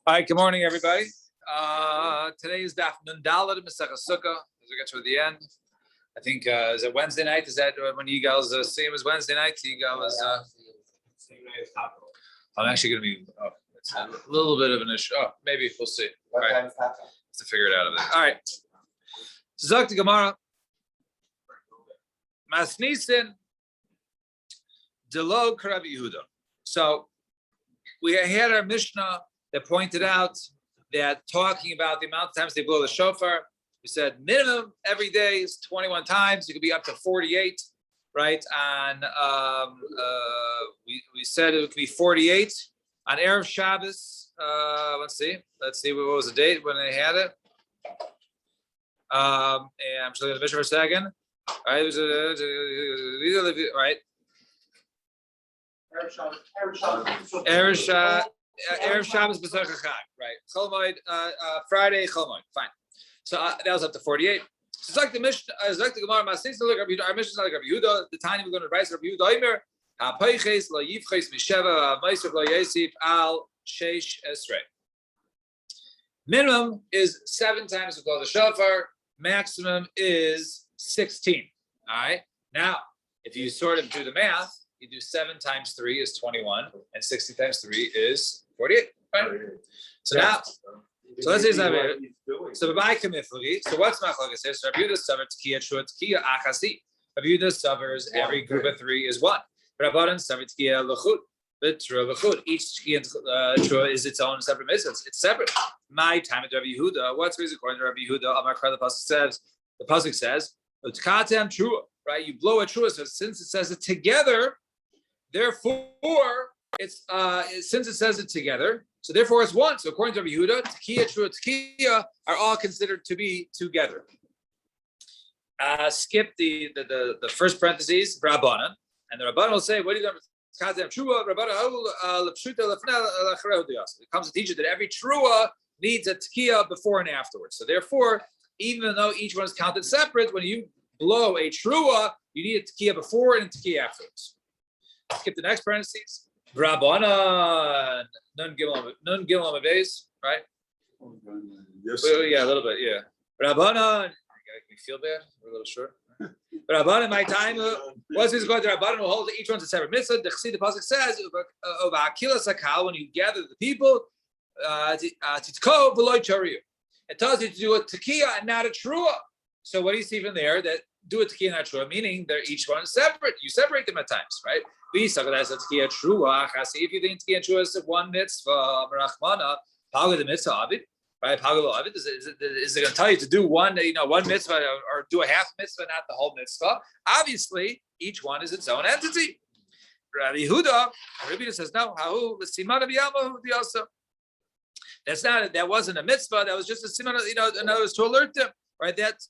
All right, good morning, everybody. Today is Daf Nun Daled Masechah Sukkah. As we get toward the end, I think is it Wednesday night? Is that when you guys see it was Wednesday night? You guys, I'm actually going to be. Oh, it's a little bit of an issue. Oh, maybe we'll see. All right, to figure it out of it. All right. Zok to Gemara. Masnisin Delo Rabbi Yehuda. So we had our Mishnah that pointed out that talking about the amount of times they blow the shofar, we said minimum every day is 21 times. You could be up to 48, right? And we said it could be 48 on Erev Shabbos. Let's see what was the date when they had it. And I'm just looking at the Mishnah for a second. All right, right. Erev Shabbos B'Sachar Chag, right? Chol Friday Chol Moed, fine. So that was up to 48. So it's like the Mishnah, it's like the Gemara. Our Mishnah is like Rabbi Yehuda. The time we're going to write Rabbi Yehuda Omer HaPeiches Lo Yivches Misheva HaMeiser Lo Yosef Al Sheish Esrei. Minimum is 7 times to blow the shofar. Maximum is 16. All right. Now, if you sort of do the math, you do 7 times 3 is 21, and 60 times 3 is 48. Right? So now, so let's say something. So by Kamifli, so what's Machlokes here? So Rabbi Yehuda suffers Tkiya Trua Tkiya Achasi. Rabbi Yehuda suffers every group of 3 is 1. Rabbanan suffers Tkiya Lechut. But Trua Lechut. Each Tkiya Trua is its own separate mitzvah. It's separate. My time at Rabbi Yehuda. What's the reason according to Rabbi Yehuda? Amar Kar the pasuk says, "Utkatem Trua." Right? You blow a Trua. So since it says it together, therefore it's since it says it together, so therefore it's 1. So according to Rabbi Yehuda, Tkiya, Trua, Tkiya are all considered to be together. Skip the first parentheses, Rabbanan, and the Rabbanan will say, what are you going to Trua, it comes to teach you that every Trua needs a Tkiya before and afterwards. So therefore, even though each one is counted separate, when you blow a Trua, you need a Tkiya before and a Tkiya afterwards. Skip the next parentheses. Rabbanan, Nun Gimel Amabeis, right? Yes. Well, yeah, a little bit, yeah. Rabbanan, make me feel bad. We're a little short. Rabbanan, my time. What's this going to Rabbanan? Will hold each one's a separate mitzvah. The pasuk says, when you gather the people, titko below chariyu. It tells you to do a tekiah and not a trua. So what do you see from there? That do a tekiah, not trua, meaning they're each one separate. You separate them at times, right? If you think tekiah and trua is one mitzvah, merachmana, paga the mitzvah of it, right? Paga of it. Is it going to tell you to do one mitzvah or do a half mitzvah, not the whole mitzvah? Obviously, each one is its own entity. Rabbi Yehuda says no. That wasn't a mitzvah. That was just a siman. In other words, to alert them, right? That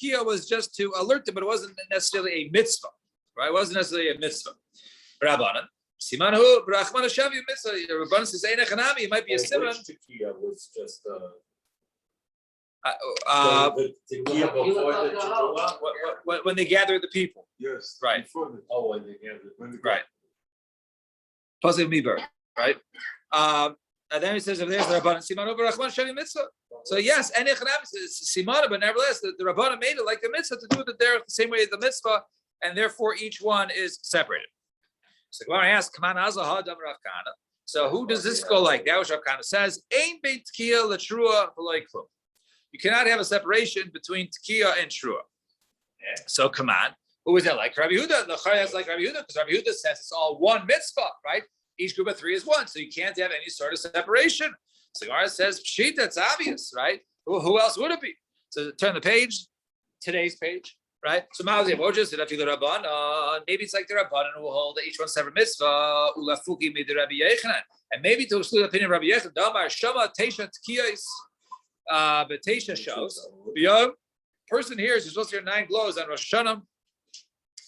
tekiah was just to alert them, but it wasn't necessarily a mitzvah, right? It wasn't necessarily a mitzvah. Rabbanan, Simanahu, Brachman Shavi Mitzvah. Rabbanan says, Einachanami, it might be a siman. Tekiah was just when they gathered the people. Yes. Right. When they gathered. Right. Positive Miber, right? And then he says, if there's the Rabbanan, Simanahu, Brachman Shavi Mitzvah. So yes, Einachanami is Simana, but nevertheless, the Rabbanan made it like the mitzvah to do it there the same way as the mitzvah, and therefore each one is separated. So Gemara asks, so who does this go like? That was Rav Kana says, Ein bein tekiya letrua v'lo klum. You cannot have a separation between tekiya and trua. So come on, who is that like? Rabbi Yehuda. The Chaya is like Rabbi Yehuda because Rabbi Yehuda says it's all one mitzvah, right? Each group of 3 is 1, so you can't have any sort of separation. So Gemara says, Pshit, that's obvious, right? Who else would it be? So turn the page, today's page. Right? So maybe it's like the Rabbanan who will hold that each one separate mitzvah. And maybe to exclude the opinion of Rabbi Yechon, Damar Shama Teisha Tkiyos. But Teisha shows the person hears you're supposed to hear 9 blows on Rosh Hashanah.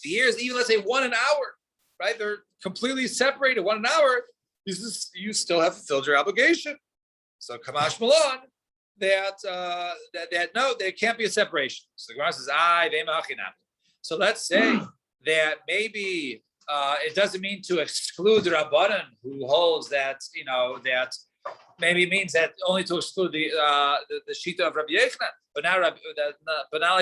He hears even let's say 1 an hour, right? They're completely separated 1 an hour. You still have fulfilled your obligation. So Kamash Malon. That no, there can't be a separation. So the Gemara says, so let's say that maybe it doesn't mean to exclude the Rabbanan who holds that maybe it means that only to exclude the shita of Rabbi Yochanan, but not like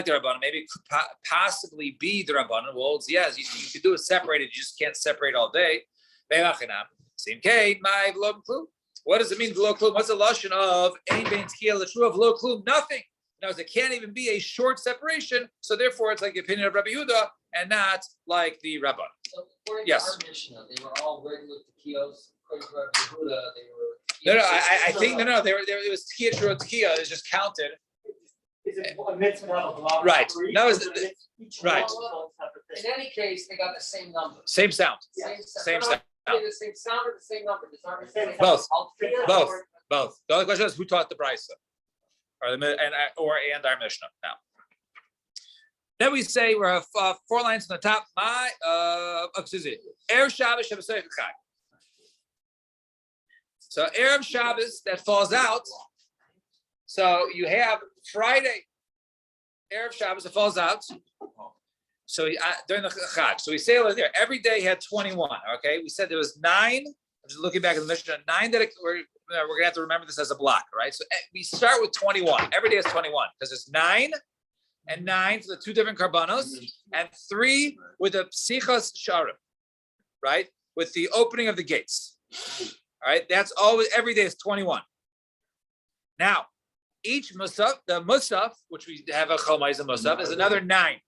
the Rabbanan. Maybe it could possibly be the Rabbanan. Well, yes, you can do it separated. You just can't separate all day. Same case, my v'lo klum. What does it mean v'lo klum? What's the lashon of ein bein tkiya l'shru of v'lo klum? Nothing. Now, it can't even be a short separation, so therefore it's like the opinion of Rabbi Yehuda and not like the Rabban. So according Yes. to our Mishnah, they were all regular tekios. According to Rabbi Yehuda, they were. No, I think no. It was tkiya shru tkiya. It was just counted. Is it a mitzvah to have a block? Right. for each, No, or it's- is it each right. one its own separate In thing? any case, they got the same number. Same sound. Same Same sound. sound. The same sound or the same number? Does our Same Mishnah say Both. all three of them, Both. or- Both. The only question is who taught the brisa, or our Mishnah. Now, then we say we're 4 lines from the top. My excuse me. Erev Shabbos Shabbat Chag. So Erev Shabbos that falls out. So you have Friday, Erev Shabbos that falls out. So during the Chag, so we say over there every day had 21. Okay, we said there was 9. I'm just looking back at the Mishnah. 9 that we're gonna have to remember this as a block, right? So we start with 21. Every day is 21 because it's 9 and 9 for the 2 different karbanos, and 3 with the psichas sharim, right? With the opening of the gates. All right, that's always every day is 21. Now, each musaf, the musaf, which we have a chalmais and musaf, is another 9.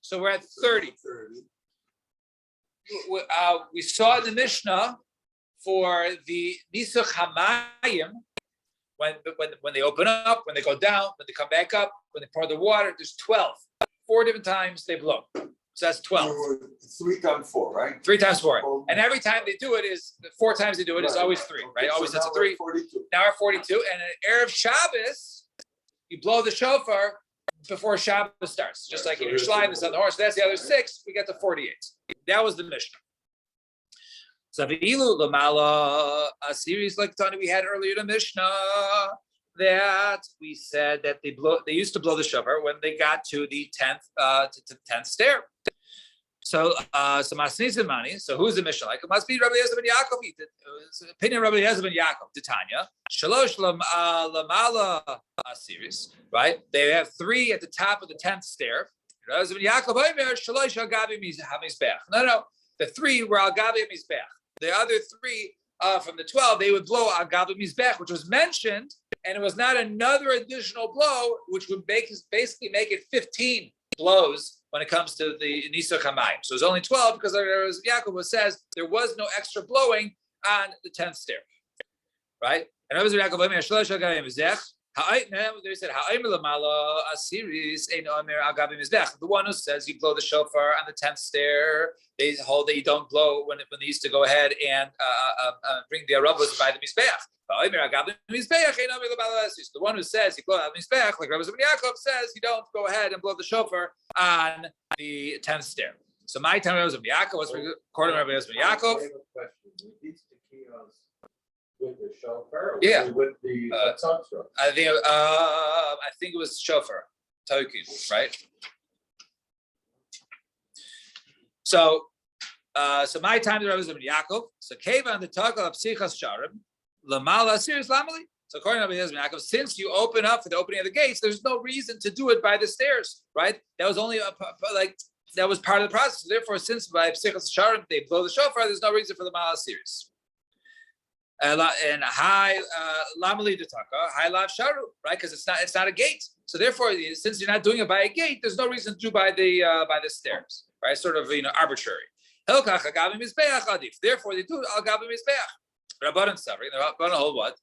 So we're at 30. We saw in the Mishnah for the Nisuch Hamayim, when they open up, when they go down, when they come back up, when they pour the water, there's 12. 4 different times they blow. So that's 12. 3 times 4, right? 3 times 4. And every time they do it is 4 times they do it is always 3, right? Always it's a 3. 42. Now we're 42. And in Erev Shabbos, you blow the shofar before Shabbos starts. Just like in Yerushalayim, it's on the horse. So that's the other 6. We get to 48. That was the Mishnah. So V'ilu Lamala, a series like Tani we had earlier in the Mishnah, that we said that they used to blow the shofar when they got to the 10th stair. So Masnis and Mani. So who's the Mishnah like? It must be Rabbi Eliezer ben Yaakov. It's opinion of Rabbi Eliezer ben Yaakov. Titania Shalosh Lamala series, right? They have 3 at the top of the 10th stair. Rabbi Eliezer ben Yaakov Omer Shalosh Al Gabi Hamizbech. No, the 3 were Al Gabi Mizbech. The other 3 from the 12 they would blow Al Gabi Mizbech, which was mentioned, and it was not another additional blow, which would basically make it 15 blows when it comes to the Nisuch Hamayim. So it was only 12 because as Yaakov says there was no extra blowing on the 10th stair, right? And Rabbi Yaakov Omer Shalosh Al Gabi Mizbech. They said, a series, the one who says you blow the shofar on the 10th stair, they hold that you don't blow when they used to go ahead and bring the arabos by the mizbeach. The one who says you blow on the mizbeach, like Rabbi Yaakov says, you don't go ahead and blow the shofar on the 10th stair. So my time Rabbi Yaakov was according to Rabbi Yaakov. With the shofar? Or Yeah. with the tzadtzra? I think it was shofar, token, right? So my time the Rabbi Yaakov. So Keva and the Takal of Psichas Sharim, Lamala Siris Lamali. So according to Rabbi Yaakov, since you open up for the opening of the gates, there's no reason to do it by the stairs, right? That was only that was part of the process. Therefore, since by Psichas Sharim they blow the shofar, there's no reason for the Mala Siris. And high lamali detaka, high lav sharu, right? Because it's not a gate. So therefore, since you're not doing it by a gate, there's no reason to do by the stairs, right? Sort of arbitrary. Therefore, they do al gabi mizbeach. Rabbanan Savri, the Rabbanan hold what?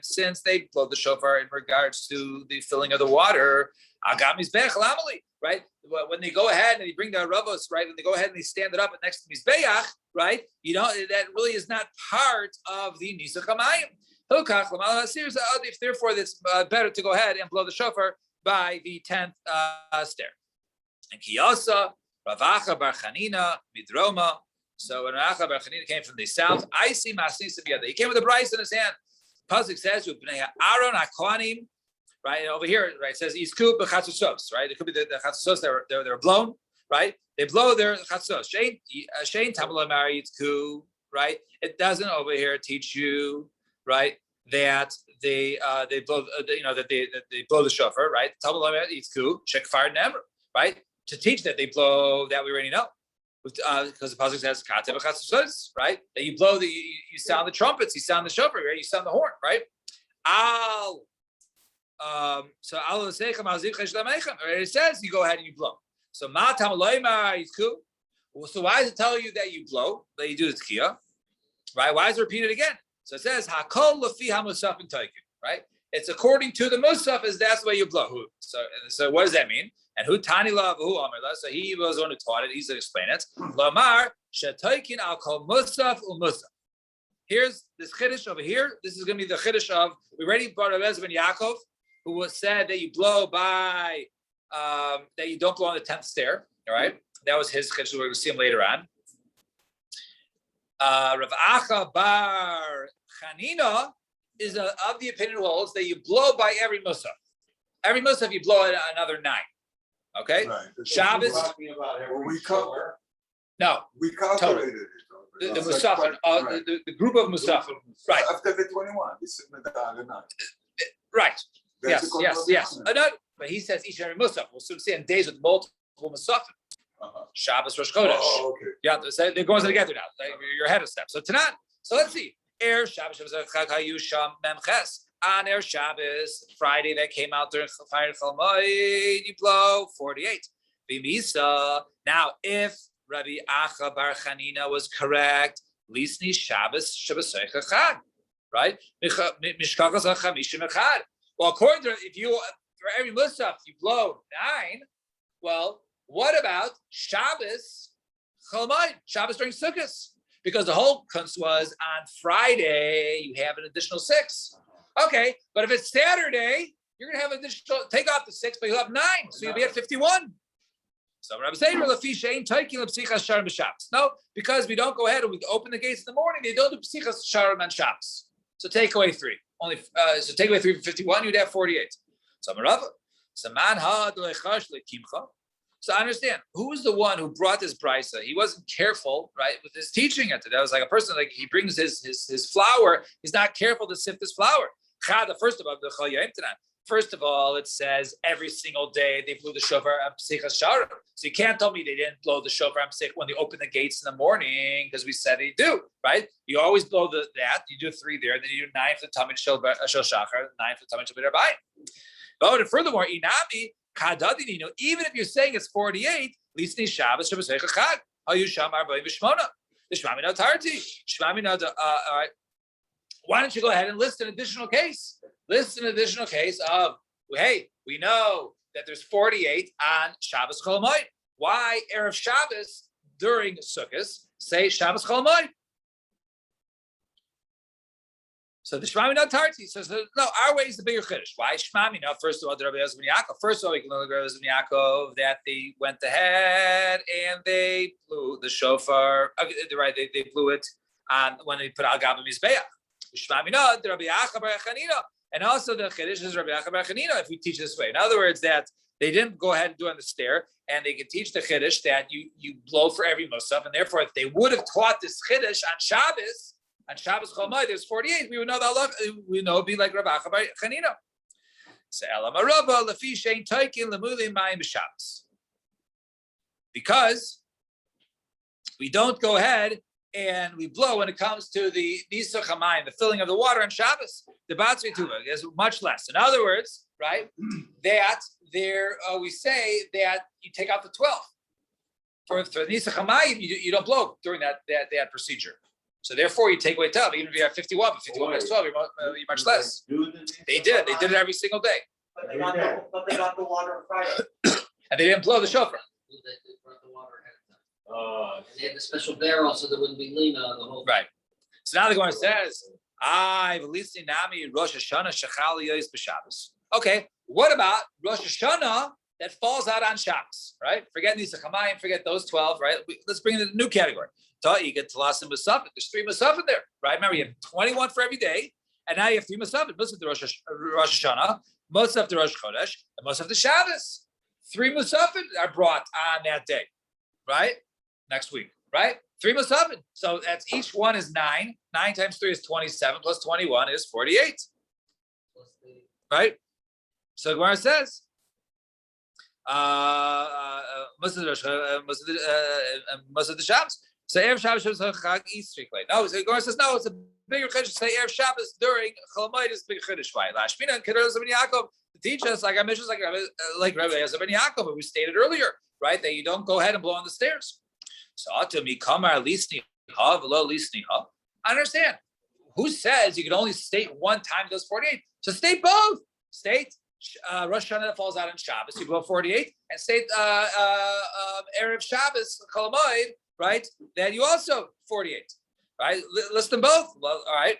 Since they blow the shofar in regards to the filling of the water, al gabi mizbeach lamali, right? When they go ahead and they bring the arabos, right? When they go ahead and they stand it up next to mizbeach, right? That really is not part of the Nisuch Hamayim. Therefore, it's better to go ahead and blow the shofar by the 10th stair. And Kiyasa, Ravacha Bar Chanina, Midroma. So when Ravacha Bar Chanina came from the south, I see Masnis together. He came with a bryce in his hand. Pasuk says, Aaron HaKohanim, right? Over here, right, it says Isku b'chatzusos, right? It could be the chatzusos they were blown, right? They blow their chatzos. Shein tamalomar yitzku, right? It doesn't over here teach you right? That they blow, that they blow the shofar, right? Right? To teach that they blow that we already know, because the pasuk says katev v'chatzos, right? That you blow you sound the trumpets, you sound the shofar, right? You sound the horn, right? So it says you go ahead and you blow. So matam loymar yitku. So why does it tell you that you blow, that you do the tkiya, right? Why is it repeated again? So it says hakol lafi hamusaf and taikin, right? It's according to the musaf, is that's the way you blow. So what does that mean? And who tani la who amarla? So he was the one who taught it. He's going to explain it. Lamar shetaikin al kol musaf musaf. Here's this chiddush over here. This is going to be the chiddush of, we already brought Rabbi ben Yaakov, who was said that you blow by, that you don't blow on the 10th stair. All right, that was his chiddush. We're going to see him later on. Rav Acha bar Chanina is of the opinion who holds that you blow by every musaf. Every musaf you blow at another 9. Okay, Right. Shabbos. Talking about Well, every we shower. No, We calculated it. the musafin, Right. the group of musafin. Right, After the 21, this is the 9. right. That's Yes, the yes, yes. calculation. No, but he says each and every musaf. We'll soon see in days with multiple musafin. Uh-huh. Shabbos, Rosh Chodesh. Oh, okay. Yeah, they're going together now. You're ahead of step. So tonight, so let's see. Erev Shabbos Chagayusham Memches. On Erev Shabbos, Friday that came out during Fire Chalmoid, you blow 48. Bimisa. Now, if Rabbi Acha Bar Chanina was correct, Lisni Shabbos Shabbos Chag, right? Mishkachas HaChamishim Echad. Well, according to if you for every musaf you blow 9, well, what about Shabbos Chalmoid? Shabbos during Sukkot? Because the whole kunst was on Friday you have an additional 6. Okay, but if it's Saturday, you're going to have additional, take off the 6, but you'll have 9, so you'll be at 51. So Rabbi Seder Lafish ain't taking the Psichas Sharm Shabbos. No, because we don't go ahead and we open the gates in the morning, they don't do Psichas Sharm on Shabbos. So take away 3. So take away 3 from 51, you'd have 48. So Marava, Saman Ha Delechash Lekimcha. So I understand who is the one who brought this brisa. He wasn't careful, right, with his teaching it. That was like a person like he brings his flour. He's not careful to sift his flour. First of all, it says every single day they blew the shofar at Psichas Sharim. So you can't tell me they didn't blow the shofar at Psich when they open the gates in the morning, because we said they do, right? You always blow that. You do 3 there, then you do 9 for the Tamid Shel Shachar, 9 for the Tamid Shel B'Rabbayim. But and furthermore, Inami Kadadinino, even if you're saying it's 48, Lisni Shabbos Shabbos Chag, Hayusham Arba'im V'Shmona, the Shmamina Tarti, Shmamina. All right. Why don't you go ahead and list an additional case? List an additional case of, hey, we know that there's 48 on Shabbos Chol Hamoed. Why Erev Shabbos during Sukkot say Shabbos Chol Hamoed? So the Shmamina Tarti says, no, our way is the bigger chiddush. Why Shmamina? First of all, the Rabbi Yosef ben Yaakov. First of all, we can learn the Rabbi Yosef ben Yaakov that they went ahead and they blew the shofar. Right, they blew it on when they put Al Gab Mizbeach. Shmamina, the Rabbi Acha Bar Chanina, and also the chiddush is Rabbi Acha Bar Chanina. If we teach this way, in other words, that they didn't go ahead and do it on the stair, and they can teach the chiddush that you blow for every musaf, and therefore, if they would have taught this chiddush on Shabbos Chol Hamoed, there's 48. We would know that we know it'd be like Rabbi Acha Bar Chanina. So Elam Araba Lafi Shein Taikin Lemuli Mayim B'Shabbos, because we don't go ahead and we blow when it comes to the Nisuch HaMayim, the filling of the water on Shabbos. The Batzri Tuva is much less. In other words, right, that there we say that you take out the 12. For Nisuch HaMayim, you don't blow during that procedure. So therefore, you take away 12. Even if you have 51, but 51 minus 12, you're much less. They did it every single day, But they got the water on Friday. and they didn't blow the shofar. They brought the water ahead of time. And they had the special barrel so there wouldn't be lina the whole. Right. So now the Gemara says, Nami Rosh Hashanah Shechal Yois B'Shabbos. Okay, what about Rosh Hashanah that falls out on Shabbos, right? Forget Nisuch HaMayim, forget those 12, right? Let's bring in a new category. You get Telasim Musafin. There's 3 Musafin there, right? Remember, you have 21 for every day, and now you have 3 Musafin. Musaf the Rosh Hashanah, Musaf the Rosh Chodesh, and Musaf the Shabbos. 3 Musafin are brought on that day, right? Next week. right? 3 musafin. So that's each one is 9. 9 times 3 is 27 plus 21 is 48, right? So Gemara says, most of the Shabbos. So Erev Shabbos is Chag Easter. No, so Gemara says no. It's a bigger chiddush. Say Erev Shabbos during Chol Hamoed is big chiddush. Why? Lashmina and Kedar Ben Yaakov teach us like I mentioned, like Rabbi Eliezer ben Yaakov, but we stated earlier, right, that you don't go ahead and blow on the stairs. So to me, Kamar Lisni Ha V'lo Lisni Ha. I understand. Who says you can only state one time those 48? So state both. State Rosh Hashanah that falls out on Shabbos, you blow 48, and state Erev Shabbos Chol Hamoed, right? Then you also 48, right? List them both. Well, all right.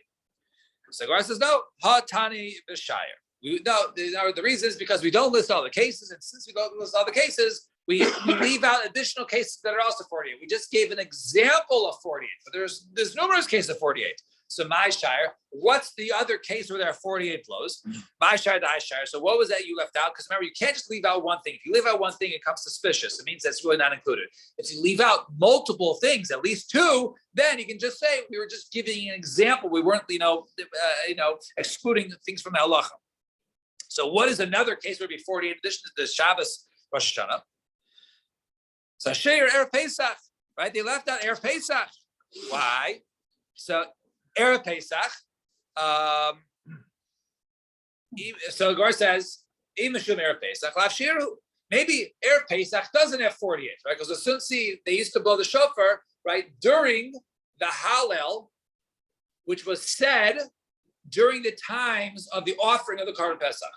So Gemara says no. Ha Tani B'Shire. The reason is because we don't list all the cases, and since we don't list all the cases, we leave out additional cases that are also 48. We just gave an example of 48, but there's numerous cases of 48. So my shire, what's the other case where there are 48 blows? My shire, the high shire. So what was that you left out? Because remember, you can't just leave out one thing. If you leave out one thing, it comes suspicious. It means that's really not included. If you leave out multiple things, at least 2, then you can just say we were just giving an example. We weren't, excluding things from the halacha. So what is another case where it'd be 48 in addition to the Shabbos Rosh Hashanah? So Sheir Erev Pesach, right? They left out Erev Pesach. Why? So Erev Pesach. So Gar says, Imashum Erev Pesach, Lav Shiru. Maybe Erev Pesach doesn't have 48, right? Because as soon as they used to blow the shofar, right, during the Hallel, which was said during the times of the offering of the Korban Pesach.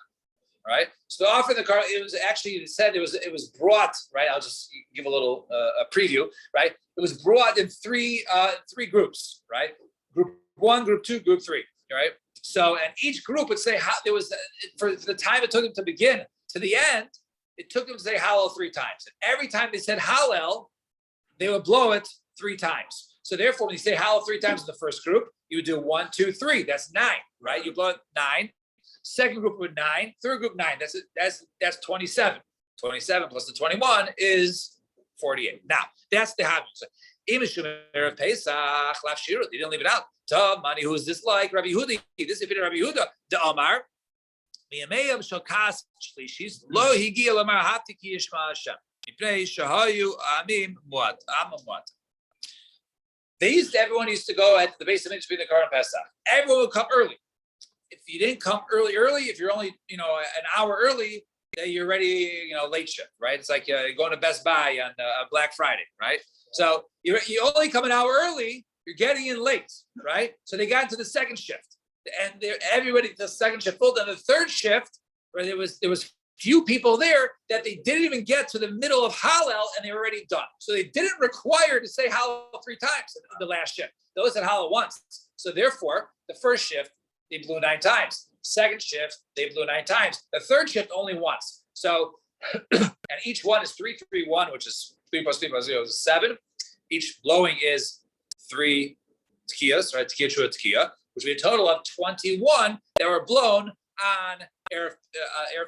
Right, so the offering of the it was actually said it was brought, right. I'll just give a little a preview, right. It was brought in three groups, right. Group 1, Group 2, Group 3, right. So and each group would say how there was for the time it took them to begin to the end, it took them to say Hallel 3 times. And every time they said Hallel, they would blow it 3 times. So therefore, when you say Hallel 3 times in the first group, you would do 1, 2, 3. That's 9, right. You blow it 9. Second group with 9, third group 9. That's 27. 27 plus the 21 is 48. Now that's the habit. Erev Pesach, they didn't leave it out. Money, who is this like? Rabbi Yehuda. This is Rabbi Yehuda. The Amar. Miyameyam shokas shlishis lo higi lamar hatiki yishma Hashem. Mipnei shahayu amim muat. Everyone used to go at the base of Mikdash the Korban Pesach. Everyone would come early. If you didn't come early, if you're only, an hour early, then you're ready, late shift, right? It's like going to Best Buy on Black Friday, right? So you only come an hour early, you're getting in late, right? So they got into the second shift, and everybody, the second shift full. Then the third shift, where there was few people there that they didn't even get to the middle of Hallel, and they were already done. So they didn't require to say Hallel 3 times in the last shift. Those said Hallel once. So therefore, the first shift, they blew 9 times. Second shift, they blew 9 times. The third shift only once. So, and each one is 3, 3, 1, which is 3 plus 3 plus 0 is 7. Each blowing is 3 tekiyas, right? Tekiya Trua Tekiya, which would be a total of 21 that were blown on Erev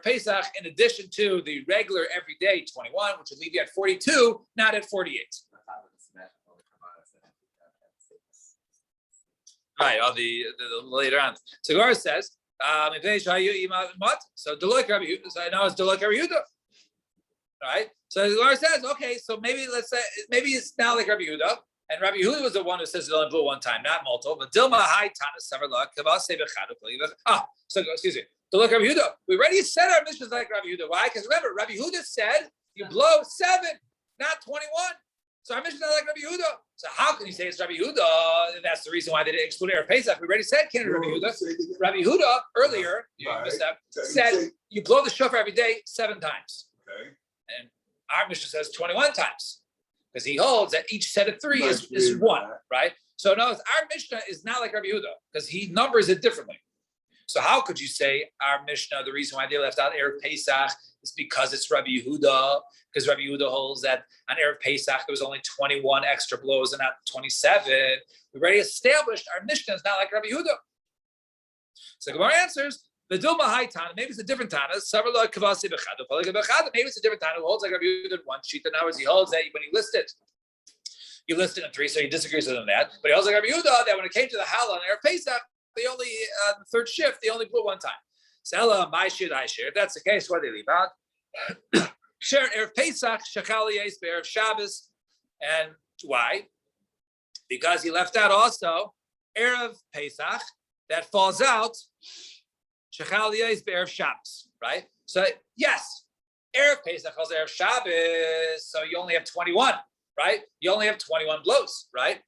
Pesach, in addition to the regular everyday 21, which would leave you at 42, not at 48. Right, on the later on. So Gemara says, so Deloic Rabbi Yehuda. So I know it's Deloic Rabbi Yehuda. Right? So the Gemara says, okay, so maybe it's now like Rabbi Yehuda, and Rabbi Yehuda was the one who says it only blew 1 time, not multiple. But Dilma Hai Tanas Savarla Kavase Bechadu. So excuse me. Deloic Rabbi Yehuda. We already said our mission is like Rabbi Yehuda. Why? Because remember, Rabbi Yehuda said you blow 7, not 21. So our mission is not like Rabbi Yehuda. So how can you say it's Rabbi Yehuda? And that's the reason why they didn't exclude Erev Pesach. We already said Canaan Rabbi Yehuda. Rabbi Yehuda earlier, you missed that, said you blow the shofar every day 7 times. Okay. And our mission says 21 times. Because he holds that each set of 3 is 1, right? So notice our Mishnah is not like Rabbi Yehuda because he numbers it differently. So how could you say our Mishnah, the reason why they left out Erev Pesach is because it's Rabbi Yehuda, because Rabbi Yehuda holds that on Erev Pesach there was only 21 extra blows and not 27. We already established our Mishnah is not like Rabbi Yehuda. So Gemara answers, the Dilma Hai Tana, maybe it's a different Tana, maybe it's a different Tana who holds like Rabbi Yehuda in one sheet. In other words, he holds that when he lists it, You listed in 3, so he disagrees with him that. But he also got Rabbi Yehuda that when it came to the Hallel and Erev Pesach, they only the third shift they only blew one time. Sela my shir I share. If that's the case, what do they leave out? Share Erev Pesach Shechal Yes Erev Shabbos, and why? Because he left out also Erev Pesach that falls out Shechal Yes Erev Shabbos, right? So yes, Erev Pesach calls Erev Shabbos, so you only have 21, right? You only have 21 blows, right?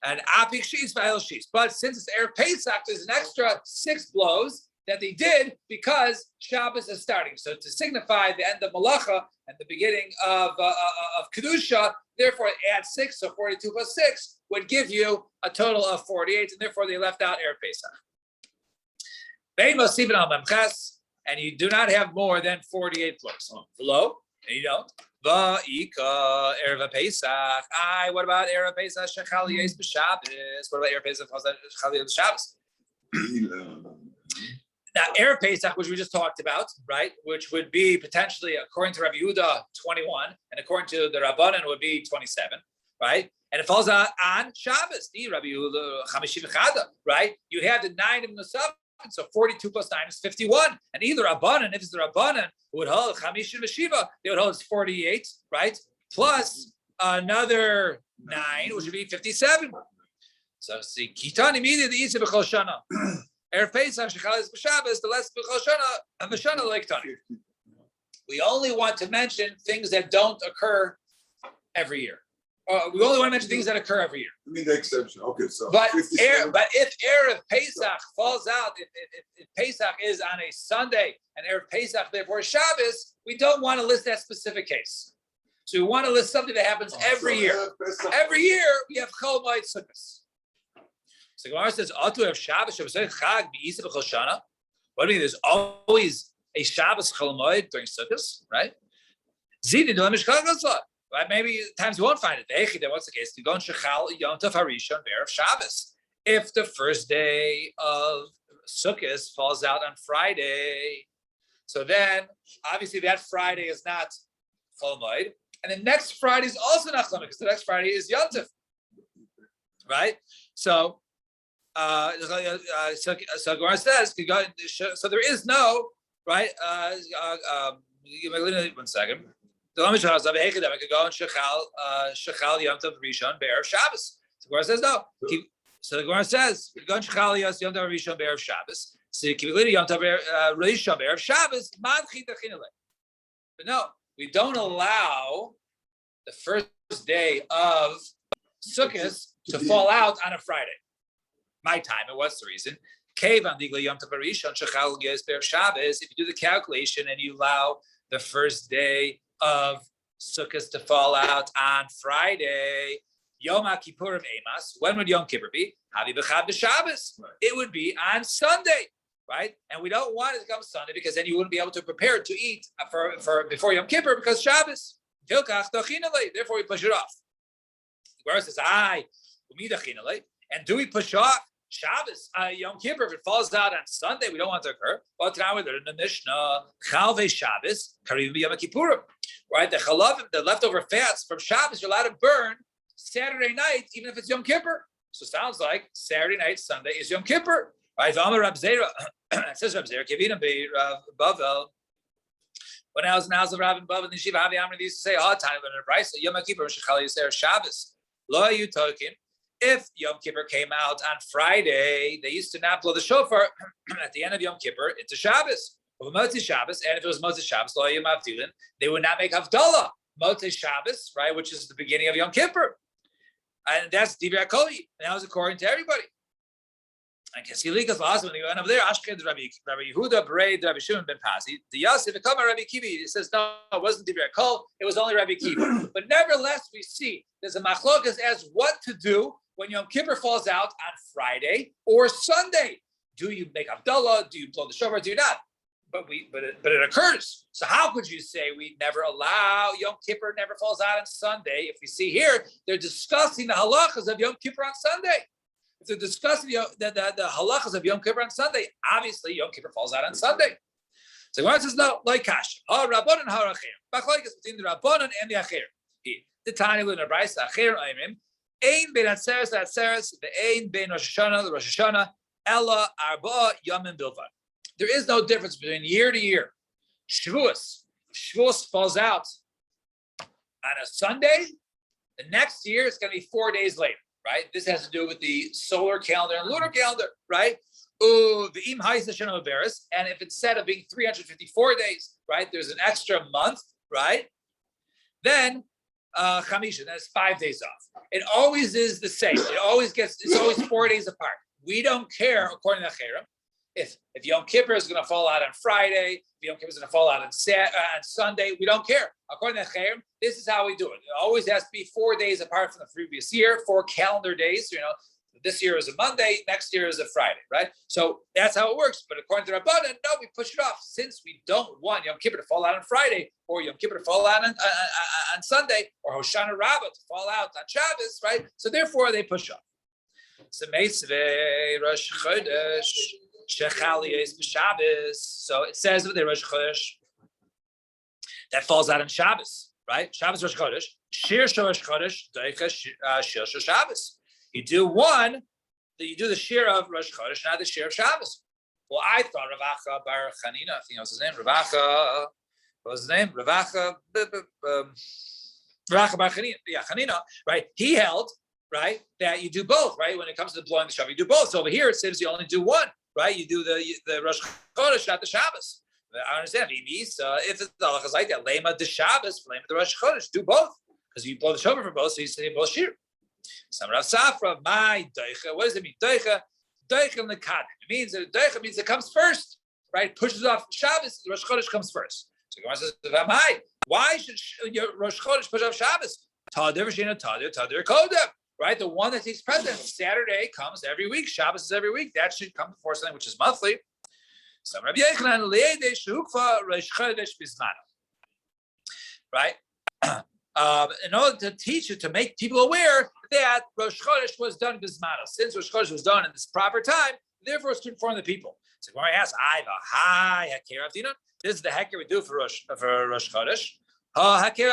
And Apik Shis Vahel Shis. But since it's Erev Pesach, there's an extra 6 blows that they did because Shabbos is starting. So to signify the end of Malacha and the beginning of Kedusha, therefore add 6, so 42 plus 6 would give you a total of 48, and therefore they left out Erev Pesach. Vein Mosivin al Memches, and you do not have more than 48 blows. Below, and you don't. Va'ika Erev Pesach. What about Erev Pesach? Shechal Yes b'Shabbos. What about Erev Pesach? Shechal Yes b'Shabbos. Now, Erev Pesach, which we just talked about, right, which would be potentially, according to Rabbi Yehuda, 21, and according to the Rabbanan, would be 27, right? And it falls on Shabbos, the Rabbi Yehuda, Chamishim Echada, right? You have the 9 in the Nusaf, so 42 plus 9 is 51. And either Rabbanan, if it's the Rabbanan, who would hold Chamishim Veshiva, they would hold it's 48, right? Plus another 9, which would be 57. So see, Kitan immediately Isa B'chol Shana. Erev Pesach Shechal Yes b'Shabbos, the less B'chol Shana, and V'shana like Tani. We only want to mention things that don't occur every year. We only want to mention things that occur every year. I mean the exception. Okay, so But 57. if Erev Pesach falls out, if Pesach is on a Sunday and Erev Pesach therefore Shabbos, we don't want to list that specific case. So we want to list something that happens every year. Every year we have Chol Moed Sukkos. So Gemara says, "Atu have Shabbos Chag B'Isa B'Chol Shana." What do you mean? There's always a Shabbos Chol Moed during Sukkos, right? Zidin do Mishkal Gazla. Right? Maybe times you won't find it. Then what's the case? You go on Shechal Yom Tov Harishon Be'erev Shabbos. If the first day of Sukkot falls out on Friday, so then obviously that Friday is not Chol Moed, and the next Friday is also not Chol Moed because the next Friday is Yom Tov, right? So, so Gemara says, so there is no right. Give me 1 second. The Lamish House of Hekadem could go on Shechal Yom Tov Rishon Be'erev Shabbos. So the Gemara says no. So the Gemara says we go on Shechal Yom Tov Rishon Be'erev Shabbos. So keep it Yom Tov Rishon Be'erev Shabbos. Manchi Dechinale. But no, we don't allow the first day of Sukkot to fall out on a Friday. My time, and what's the reason? If you do the calculation and you allow the first day of Sukkot to fall out on Friday, Yom HaKippur of Amos, when would Yom Kippur be? Havi B'Chad B'Shabbos. It would be on Sunday, right? And we don't want it to come Sunday because then you wouldn't be able to prepare to eat for before Yom Kippur because Shabbos. Therefore we push it off. The Gemara says, and do we push off Shabbos, Yom Kippur, if it falls out on Sunday, we don't want it to occur. But now we learn in the Mishnah, Chalvei Shabbos, Karim Yom Kippurim, right? The chalavim, the leftover fats from Shabbos, you're allowed to burn Saturday night, even if it's Yom Kippur. So it sounds like Saturday night, Sunday is Yom Kippur, right? V'amar Rab Zera, it says Rab Zera, Kivina be Rav Bavel. When I was in the house of Rav and Bavel in the Yeshiva, Havi Amri, they used to say all the time, but in the Brisa, Yom Kippur, Shechal Yisrael Shabbos, Lo Yu Tokim. If Yom Kippur came out on Friday, they used to not blow the shofar at the end of Yom Kippur into Shabbos. Motzi Shabbos, and if it was Motzi Shabbos, Lo Yom Avdilin, they would not make Havdalah. Motzi Shabbos, right, which is the beginning of Yom Kippur. And that's Divrei HaKoli. And that was according to everybody. And Kasilikas last when he went over there, Ashked Rabbi Yehuda, Berei, Rabbi Shimon ben Pasi, the Yosef, it come Rabbi Kivi. It says, no, it wasn't Divrei HaKol, it was only Rabbi Kivi. But nevertheless, we see there's a machlokas as what to do when Yom Kippur falls out on Friday or Sunday. Do you make Havdalah? Do you blow the shofar? Do you not? But it occurs. So how could you say we never allow Yom Kippur never falls out on Sunday? If we see here, they're discussing the halachas of Yom Kippur on Sunday. If they're discussing the halachas of Yom Kippur on Sunday, obviously Yom Kippur falls out on Sunday. So Gemara says no, like kash. Ha Rabbanan ha Acher. Machlokes between the Rabbanan and the Acher. The Tani with the Brisa, Acher Oimrim, Ein Ben Atzeres Atzeres, the Ein Ben Rosh Hashanah, Ella Arba Yamim Bilvad. There is no difference between year to year. Shavuos falls out on a Sunday. The next year it's going to be 4 days later, right? This has to do with the solar calendar and lunar calendar, right? And if instead of being 354 days, right, there's an extra month, right? Then Chamisha, that's 5 days off. It always is the same. It's always 4 days apart. We don't care, according to Cherem, if Yom Kippur is going to fall out on Friday, if Yom Kippur is going to fall out on Sunday, we don't care. According to Cherem, this is how we do it. It always has to be 4 days apart from the previous year, 4 calendar days. This year is a Monday, next year is a Friday, right? So that's how it works. But according to Rabbanan, no, we push it off since we don't want Yom Kippur to fall out on Friday, or Yom Kippur to fall out on Sunday, or Hoshana Rabbah to fall out on Shabbos, right? So therefore, they push off. So Rosh Chodesh Shechali is Shabbos. So it says with the Rosh Chodesh that falls out on Shabbos, right? Shabbos Rosh Chodesh, Shir Rosh Chodesh, Deicha Shir Shabbos. You do the shir of Rosh Chodesh, not the shir of Shabbos. Well, I thought Ravacha Bar Chanina, I think that was his name. Ravacha, what was his name? Ravacha Bar Chanina. Yeah, Chanina, right? He held, right, that you do both, right? When it comes to blowing the Shabbos, you do both. So over here it says you only do one, right? You do the Rosh Chodesh, not the Shabbos. I understand. If the halacha is like that, Lema the Shabbos, Lema the Rosh Chodesh, do both. Because you blow the shofar for both, so you say both shir. Some Rav Safra, my deicha. What does it mean? Deicha in the kad. It means that deicha means it comes first, right? Pushes off Shabbos. Rosh Chodesh comes first. So Gemara says, why should your Rosh Chodesh push off Shabbos? Tadir v'shina tadir kodem. Right, the one that takes precedence. Saturday comes every week. Shabbos is every week. That should come before something which is monthly. Some Rabbi Yochanan le'edei shehukva Rosh Chodesh bizmano. Right. In order to teach you, to make people aware that Rosh Chodesh was done bismano. Since Rosh Chodesh was done in this proper time, therefore it's to inform the people. So when I ask, this is the heker we do for Rosh Chodesh. Actually,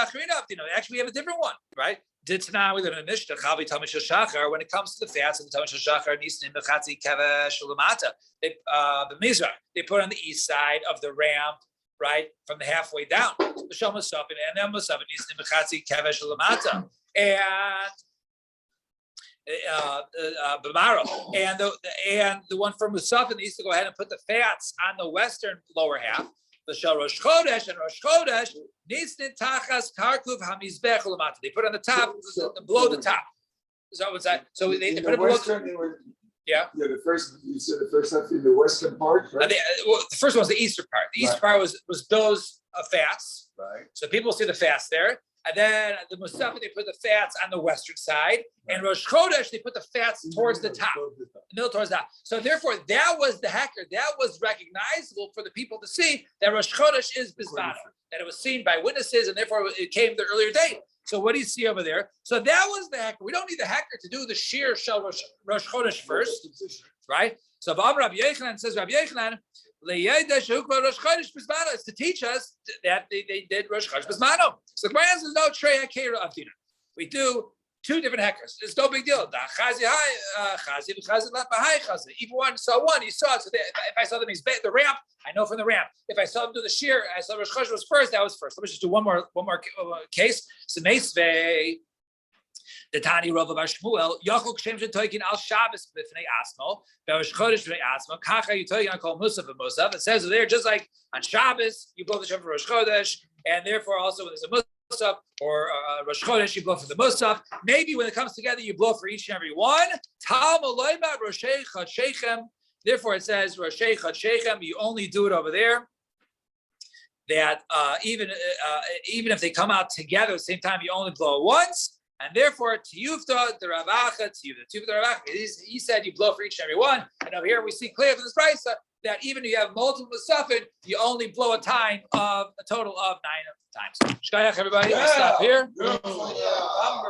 we have a different one, right? Ditna, we learn in Mishnah, Chavi Tamish Shachar, when it comes to the fats of the Tamish Shachar, Nisnim Bechatzi Kevesh Lamata, the Mizrach, they put on the east side of the ramp, right, from the halfway down. The Shom Musafin, and then Musafin Nisnim Bechatzi Kevesh Lamata, and Bamaro, and the one from Musafin needs to go ahead and put the fats on the western lower half. The Rosh Chodesh and Rosh Chodesh needs to tachas karkuv hamizbech ulamata. They put on the top, below the top. So what's that? So they put it below. Yeah. Yeah, you said the first half in the western part, right? The first one was the eastern part. The eastern part was those fats. Right. So people see the fats there. And then the Musafin, they put the fats on the western side. And Rosh Chodesh, they put the fats towards the top. The middle towards that. So therefore, that was the hecker. That was recognizable for the people to see that Rosh Chodesh is Bismano. That it was seen by witnesses, and therefore it came the earlier date. So what do you see over there? So that was the hecker. We don't need the hecker to do the shir shel Rosh Chodesh first, right? So Rabbi Yochanan says, Rabbi Yochanan, is to teach us that they did Rosh Chodesh Bismano. So the Gemara says no trey hakera avdina. We do two different hackers. It's no big deal. Even one saw one, he saw it. So if I saw them, he's the ramp. I know from the ramp. If I saw him do the shear, I saw Rosh Chodesh was first. That was first. Let me just do one more case. So Meisvei. The Tani Rav Bar Shmuel, Yachol Kshem Shetoikin Al Shabbos B'fnei Asmo, Be'Rosh Chodesh B'fnei Asmo, Kacha Yitoikin Kol Musaf and Musaf. It says there, just like on Shabbos, you blow the shofar for Rosh Chodesh, and therefore also when there's a Musaf or Rosh Chodesh, you blow for the Musaf. Maybe when it comes together, you blow for each and every one. Tal Maloima Roshei Chad Sheichem. Therefore, it says Roshei Chad Sheichem. You only do it over there. That even if they come out together at the same time, you only blow once. And therefore, Tiyufta, the Ravacha, Tiyufta, the Ravacha, he said you blow for each and every one. And over here we see clear from this price that even if you have multiple Musafin, you only blow a total of 9 times. Shkayach, everybody. Stop here.